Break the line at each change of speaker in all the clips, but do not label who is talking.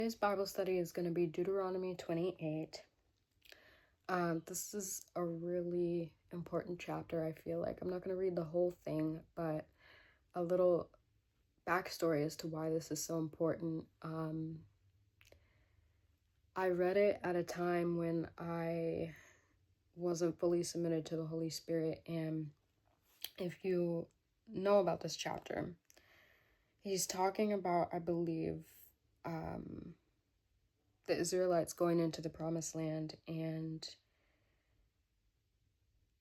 Today's Bible study is going to be Deuteronomy 28. This is a really important chapter, I feel like. I'm not going to read the whole thing, but a little backstory as to why this is so important. I read it at a time when I wasn't fully submitted to the Holy Spirit, and if you know about this chapter, he's talking about, I believe, the Israelites going into the promised land, and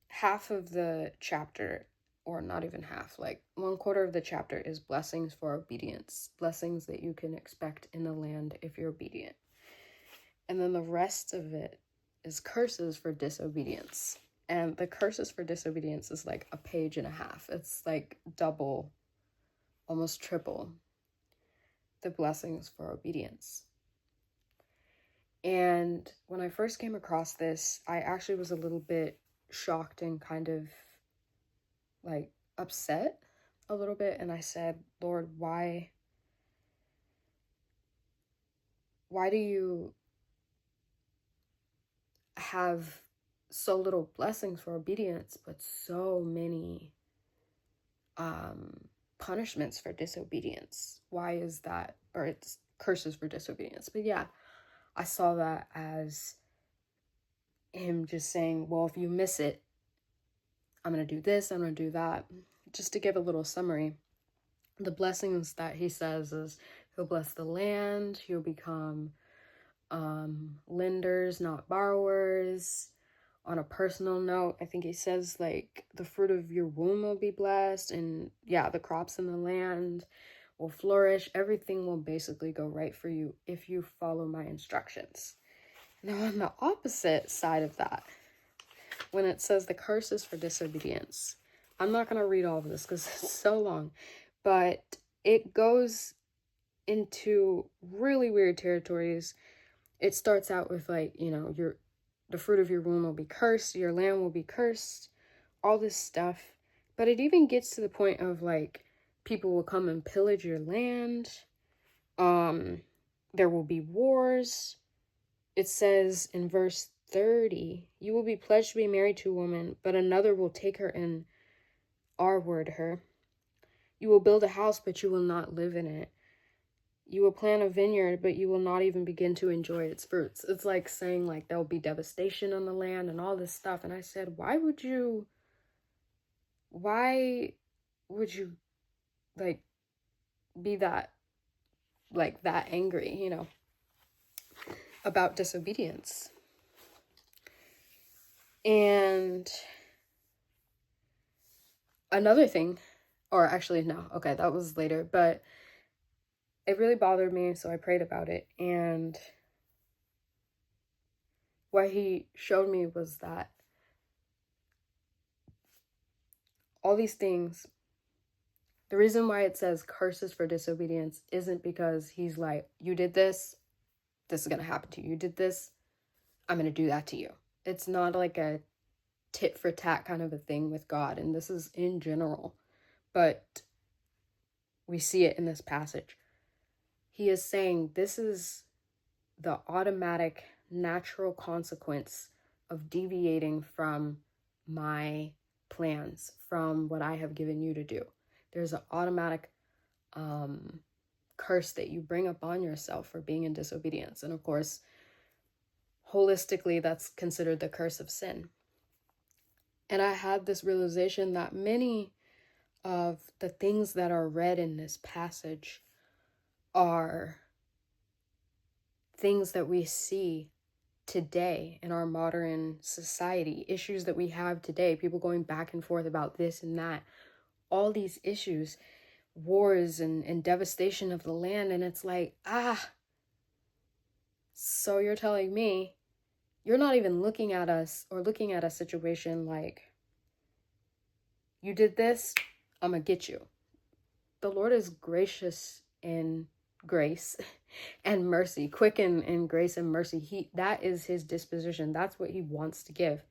half of the chapter, or not even half, like 1/4 of the chapter is blessings for obedience, blessings that you can expect in the land if you're obedient. And then the rest of it is curses for disobedience. And the curses for disobedience is like a page and a half. It's like double, almost triple the blessings for obedience. And when I first came across this, I actually was a little bit shocked and kind of like upset a little bit. And I said, Lord, why do you have so little blessings for obedience, but so many punishments for disobedience? Why is that? Or it's curses for disobedience. But yeah, I saw that as him just saying, well, if you miss it, I'm going to do this, I'm going to do that. Just to give a little summary, the blessings that he says is he'll bless the land, you'll become lenders, not borrowers. On a personal note, I think he says like the fruit of your womb will be blessed, and yeah, the crops in the land will flourish. Everything will basically go right for you if you follow my instructions. Now, on the opposite side of that, when it says the curses for disobedience, I'm not going to read all of this because it's so long, but it goes into really weird territories. It starts out with like, the fruit of your womb will be cursed, your land will be cursed, all this stuff. But it even gets to the point of like, people will come and pillage your land. There will be wars. It says in verse 30, you will be pledged to be married to a woman, but another will take her and R-word her. You will build a house, but you will not live in it. You will plant a vineyard, but you will not even begin to enjoy its fruits. It's like saying like there'll be devastation on the land and all this stuff. And I said, why would you like be that angry, about disobedience? And another thing, or actually no, okay, that was later, but it really bothered me, so I prayed about it. And what he showed me was that all these things, the reason why it says curses for disobedience isn't because he's like, you did this is going to happen to you. You did this, I'm going to do that to you. It's not like a tit for tat kind of a thing with God. And this is in general, but we see it in this passage. He is saying this is the automatic, natural consequence of deviating from my plans, from what I have given you to do. There's an automatic curse that you bring upon yourself for being in disobedience. And of course, holistically, that's considered the curse of sin. And I had this realization that many of the things that are read in this passage are things that we see today in our modern society, issues that we have today, people going back and forth about this and that, all these issues, wars and devastation of the land. And it's like, so you're telling me you're not even looking at us or looking at a situation like, you did this, I'm gonna get you. The Lord is gracious in grace and mercy, quick in grace and mercy. That is his disposition. That's what he wants to give.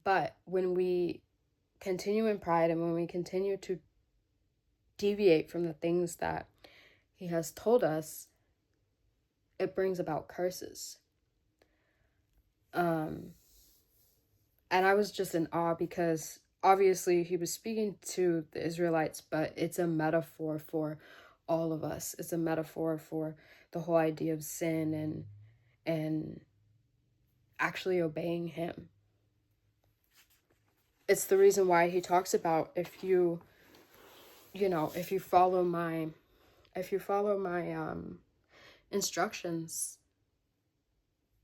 But when we continue in pride and when we continue to deviate from the things that he has told us, it brings about curses. And I was just in awe because obviously he was speaking to the Israelites, but it's a metaphor for all of us. It's a metaphor for the whole idea of sin and actually obeying him. It's the reason why he talks about if you follow my instructions,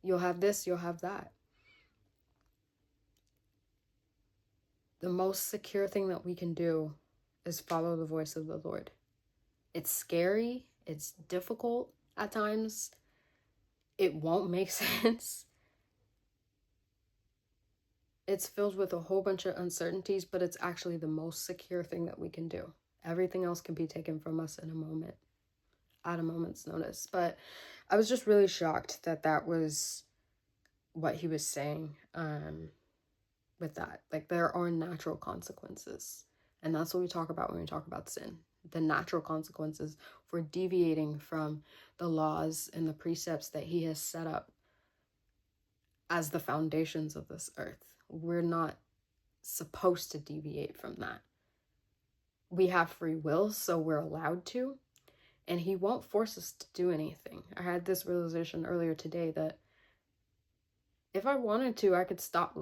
you'll have this, you'll have that. The most secure thing that we can do is follow the voice of the Lord. It's scary, it's difficult at times, it won't make sense. It's filled with a whole bunch of uncertainties, but it's actually the most secure thing that we can do. Everything else can be taken from us in a moment, at a moment's notice. But I was just really shocked that that was what he was saying with that. Like, there are natural consequences. And that's what we talk about when we talk about sin. The natural consequences for deviating from the laws and the precepts that he has set up as the foundations of this earth. We're not supposed to deviate from that. We have free will, so we're allowed to, and he won't force us to do anything. I had this realization earlier today that if I wanted to, I could stop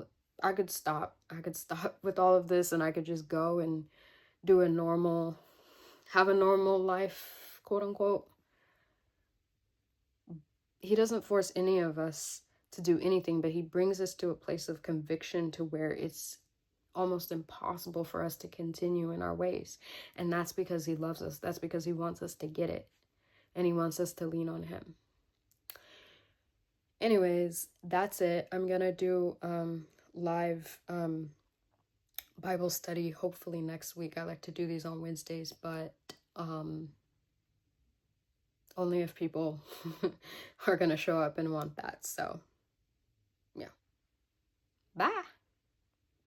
with all of this, and I could just go and have a normal life, quote unquote. He doesn't force any of us to do anything, but he brings us to a place of conviction to where it's almost impossible for us to continue in our ways. And that's because he loves us. That's because he wants us to get it. And he wants us to lean on him. Anyways, that's it. I'm going to do live Bible study hopefully next week. I like to do these on Wednesdays, but only if people are going to show up and want that. So, yeah. Bye.